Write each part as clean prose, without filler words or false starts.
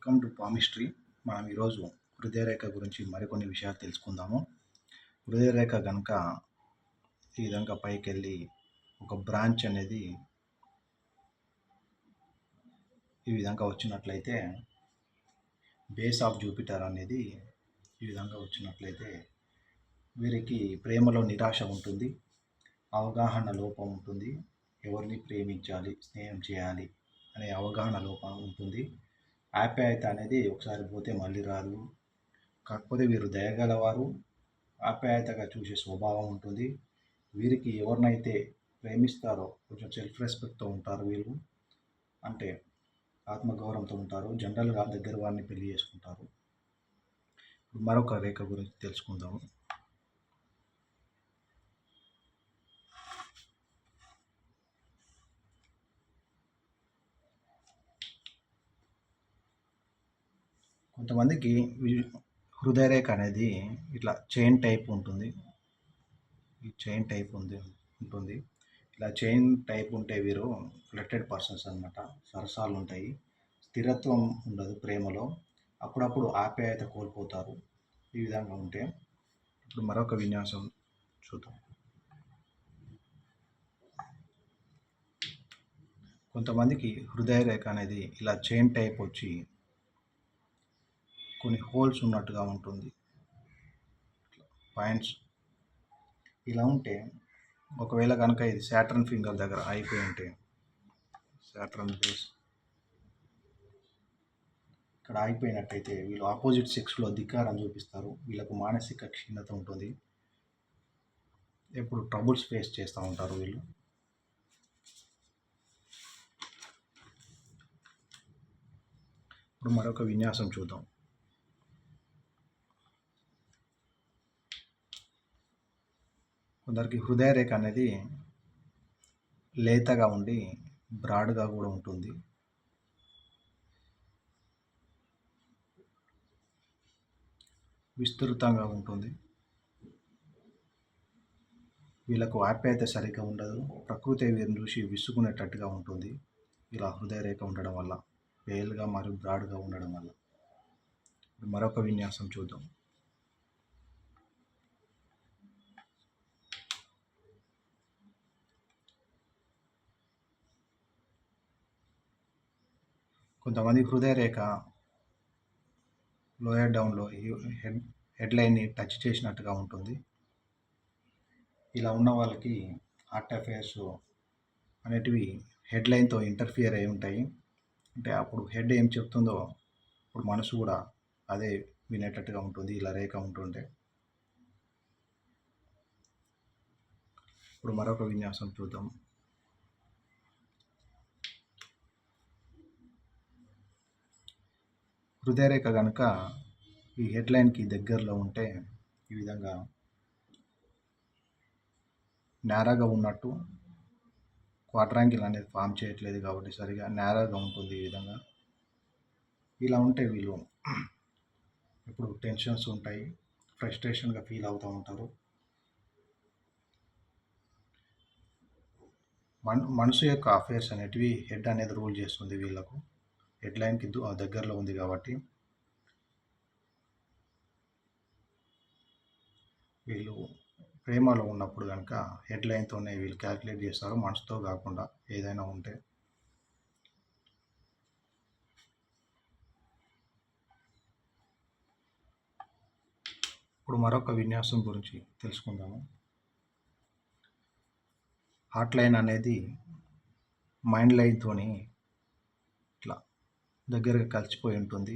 Welcome to palmistry. మనం ఈరోజు హృదయరేఖ గురించి మరికొన్ని విషయాలు తెలుసుకుందాము. హృదయరేఖ కనుక ఈ విధంగా పైకి వెళ్ళి ఒక బ్రాంచ్ అనేది ఈ విధంగా వచ్చినట్లయితే, బేస్ ఆఫ్ జూపిటర్ అనేది ఈ విధంగా వచ్చినట్లయితే వీరికి ప్రేమలో నిరాశ ఉంటుంది, అవగాహన లోపం ఉంటుంది, ఎవరిని ప్రేమించాలి, స్నేహం చేయాలి అనే అవగాహన లోపం ఉంటుంది. ఆప్యాయత అనేది ఒకసారి పోతే మళ్ళీ రాదు. కాకపోతే వీరు దయగలవారు, ఆప్యాయతగా చూసే స్వభావం ఉంటుంది. వీరికి ఎవరినైతే ప్రేమిస్తారో కొంచెం సెల్ఫ్ రెస్పెక్ట్తో ఉంటారు. వీళ్ళు అంటే ఆత్మగౌరవంతో ఉంటారు. జనరల్గా దగ్గర వారిని పెళ్లి చేసుకుంటారు. మరొక రేఖ గురించి తెలుసుకుందాము. కొంతమందికి హృదయరేఖ అనేది ఇట్లా చైన్ టైప్ ఉంటుంది. ఈ చైన్ టైప్ ఉంటుంది. ఇలా చైన్ టైప్ ఉంటే వీరు ఫ్లట్టెడ్ పర్సన్స్ అనమాట. సరసాలు ఉంటాయి, స్థిరత్వం ఉండదు ప్రేమలో, అప్పుడప్పుడు ఆప్యాయత కోల్పోతారు. ఈ విధంగా ఉంటే ఇప్పుడు మరొక విన్యాసం చూద్దాం. కొంతమందికి హృదయరేఖ అనేది ఇలా చైన్ టైప్ వచ్చి కొన్ని హోల్స్ ఉన్నట్టుగా ఉంటుంది, పాయింట్స్. ఇలా ఉంటే ఒకవేళ కనుక ఇది సాటర్న్ ఫింగర్ దగ్గర అయిపోయి ఉంటే, సాటర్న్ బేస్ ఇక్కడ ఆగిపోయినట్టయితే వీళ్ళు ఆపోజిట్ సెక్స్లో ధిక్కారం చూపిస్తారు. వీళ్ళకు మానసిక క్షీణత ఉంటుంది, ఎప్పుడు ట్రబుల్స్ ఫేస్ చేస్తూ ఉంటారు వీళ్ళు. ఇప్పుడు మరొక విన్యాసం చూద్దాం. కొందరికి హృదయరేఖ అనేది లేతగా ఉండి బ్రాడ్గా కూడా ఉంటుంది. విస్తృతంగా ఉంటుంది. వీళ్ళకు ఆప్యాయత సరిగ్గా ఉండదు, ప్రకృతి వీరిని చూసి విసుకునేటట్టుగా ఉంటుంది. ఇలా హృదయరేఖ ఉండడం వల్ల, పేల్గా మరియు బ్రాడ్గా ఉండడం వల్ల. మరొక విన్యాసం చూద్దాం. కొంతమంది హృదయరేఖ లోయర్ డౌన్లో హెడ్ లైన్ని టచ్ చేసినట్టుగా ఉంటుంది. ఇలా ఉన్న వాళ్ళకి హార్ట్ అఫైర్స్ అనేటివి హెడ్ లైన్తో ఇంటర్ఫియర్ అయి ఉంటాయి. అంటే అప్పుడు హెడ్ ఏం చెప్తుందో ఇప్పుడు మనసు కూడా అదే వినేటట్టుగా ఉంటుంది, ఇలా రేఖ ఉంటుంటే. ఇప్పుడు మరొక విన్యాసం చూద్దాం. హృదయరేఖ కనుక ఈ హెడ్లైన్కి దగ్గరలో ఉంటే ఈ విధంగా నేరాగా ఉన్నట్టు, క్వాడ్రాంగిల్ అనేది ఫామ్ చేయట్లేదు కాబట్టి సరిగా నేరాగా ఉంటుంది ఈ విధంగా. ఇలా ఉంటే వీళ్ళు ఇప్పుడు టెన్షన్స్ ఉంటాయి, ఫ్రస్ట్రేషన్గా ఫీల్ అవుతూ ఉంటారు. మనసు యొక్క అఫేర్స్ అనేటివి హెడ్ అనేది రూల్ చేస్తుంది వీళ్ళకు. హెడ్ లైన్కి దగ్గరలో ఉంది కాబట్టి వీళ్ళు ప్రేమలో ఉన్నప్పుడు కనుక హెడ్ లైన్తోనే వీళ్ళు క్యాల్కులేట్ చేస్తారు, మనసుతో కాకుండా ఏదైనా ఉంటే. ఇప్పుడు మరొక విన్యాసం గురించి తెలుసుకుందాము. హార్ట్ లైన్ అనేది మైండ్ లైన్తోని ఇట్లా దగ్గరగా కలిసిపోయి ఉంటుంది.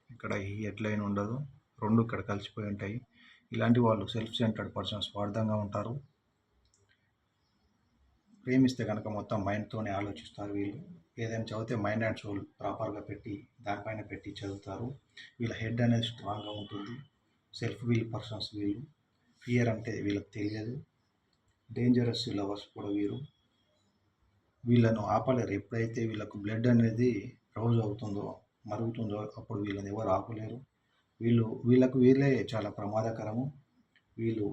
ఇక్కడ ఈ హెడ్ లైన్ ఉండదు, రెండు ఇక్కడ కలిసిపోయి ఉంటాయి. ఇలాంటి వాళ్ళు సెల్ఫ్ సెంటర్డ్ పర్సన్స్, స్వార్థంగా ఉంటారు. ప్రేమిస్తే కనుక మొత్తం మైండ్తోనే ఆలోచిస్తారు వీళ్ళు. ఏదైనా చదివితే మైండ్ అండ్ సోల్ ప్రాపర్గా పెట్టి దానిపైన పెట్టి చదువుతారు. వీళ్ళ హెడ్ అనేది స్ట్రాంగ్గా ఉంటుంది. సెల్ఫ్ విల్ పర్సన్స్ వీళ్ళు. ఫియర్ అంటే వీళ్ళకి తెలియదు. డేంజరస్ లవర్స్ కూడా వీరు. వీళ్ళను ఆపలేరు. ఎప్పుడైతే వీళ్ళకు బ్లడ్ అనేది రౌజ్ అవుతుందో, మరుగుతుందో, అప్పుడు వీళ్ళని ఎవరు ఆపలేరు. వీళ్ళకు వీళ్ళే చాలా ప్రమాదకరము. వీళ్ళు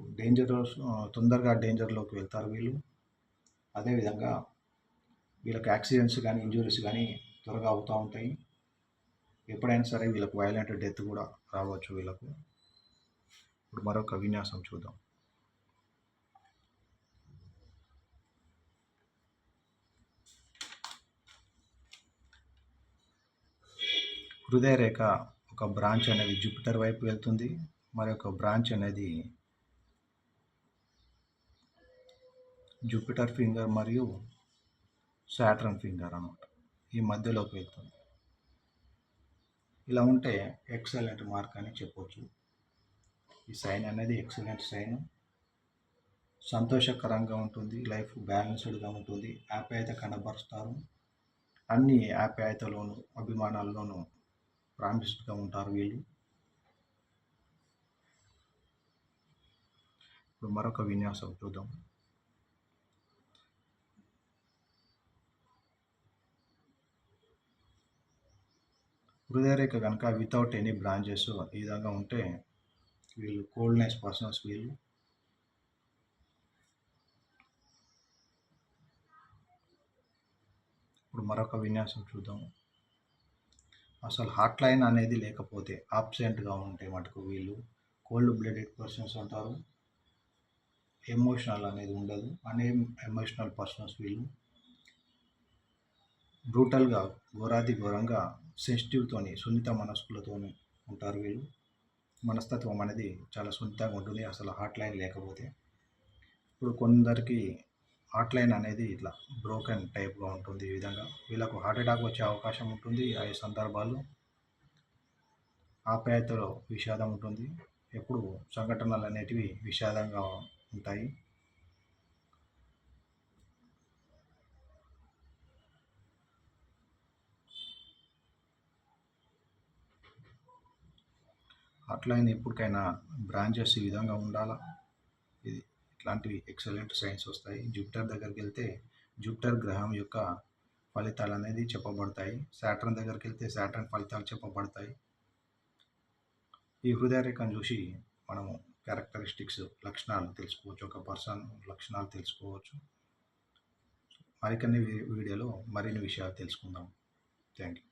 తొందరగా డేంజర్లోకి వెళ్తారు వీళ్ళు. అదేవిధంగా వీళ్ళకి యాక్సిడెంట్స్ కానీ ఇంజురీస్ కానీ త్వరగా అవుతూ ఉంటాయి. ఎప్పుడైనా సరే వీళ్ళకు వైలెంట్ డెత్ కూడా రావచ్చు వీళ్ళకు. ఇప్పుడు మరొక విన్యాసం చూద్దాం. హృదయ రేఖ ఒక బ్రాంచ్ అనేది జూపిటర్ వైపు వెళ్తుంది, మరొక బ్రాంచ్ అనేది జూపిటర్ ఫింగర్ మరియు సాటర్న్ ఫింగర్ అన్నమాట, ఈ మధ్యలోకి వెళ్తుంది. ఇలా ఉంటే ఎక్సలెంట్ మార్క్ అని చెప్పొచ్చు. ఈ సైన్ అనేది ఎక్సలెంట్ సైన్. సంతోషకరంగా ఉంటుంది, లైఫ్ బ్యాలెన్స్డ్గా ఉంటుంది, ఆప్యాయత కనబరుస్తారు, అన్ని ఆప్యాయతలోను అభిమానాల్లోనూ ప్రామిస్డ్గా ఉంటారు వీళ్ళు. ఇప్పుడు మరొక విన్యాసం చూద్దాం. హృదయరేఖ కనుక వితౌట్ ఎనీ బ్రాంచెస్ ఈ విధంగా ఉంటే వీళ్ళు కోల్డ్నెస్ పర్సన్స్ వీళ్ళు. ఇప్పుడు మరొక విన్యాసం చూద్దాం. అసలు హాట్ లైన్ అనేది లేకపోతే ఆబ్సెంట్గా ఉంటే మటుకు వీళ్ళు కోల్డ్ బ్లడెడ్ పర్సన్స్ అంటారు. ఎమోషనల్ అనేది ఉండదు, అనే ఎమోషనల్ పర్సన్స్ వీళ్ళు. బ్రూటల్గా ఘోరాతి ఘోరంగా సెన్సిటివ్తోని సున్నిత మనస్కులతోని ఉంటారు వీళ్ళు. మనస్తత్వం అనేది చాలా సున్నితంగా ఉంటుంది అసలు హాట్ లైన్ లేకపోతే. ఇప్పుడు కొందరికి హాట్ లైన్ అనేది ఇట్లా బ్రోకెన్ టైప్గా ఉంటుంది. ఈ విధంగా వీళ్ళకు హార్ట్ అటాక్ వచ్చే అవకాశం ఉంటుంది. ఆ సందర్భాల్లో ఆప్యాయతలో విషాదం ఉంటుంది. ఎప్పుడు సంఘటనలు అనేటివి విషాదంగా ఉంటాయి. హాట్లైన్ ఎప్పటికైనా బ్రాంచెస్ ఈ విధంగా ఉండాలా. ఇది ఇట్లాంటివి ఎక్సలెంట్ సైన్స్ వస్తాయి. జూపిటర్ దగ్గరికి వెళ్తే జూపిటర్ గ్రహం యొక్క ఫలితాలు అనేది చెప్పబడతాయి. సాటర్న్ దగ్గరికి వెళ్తే సాటర్న్ ఫలితాలు చెప్పబడతాయి. ఈ హృదయరేఖను చూసి మనము క్యారెక్టరిస్టిక్స్ లక్షణాలు తెలుసుకోవచ్చు, ఒక పర్సన్ లక్షణాలు తెలుసుకోవచ్చు. మరికొన్ని వీడియోలో మరిన్ని విషయాలు తెలుసుకుందాం. Thank you.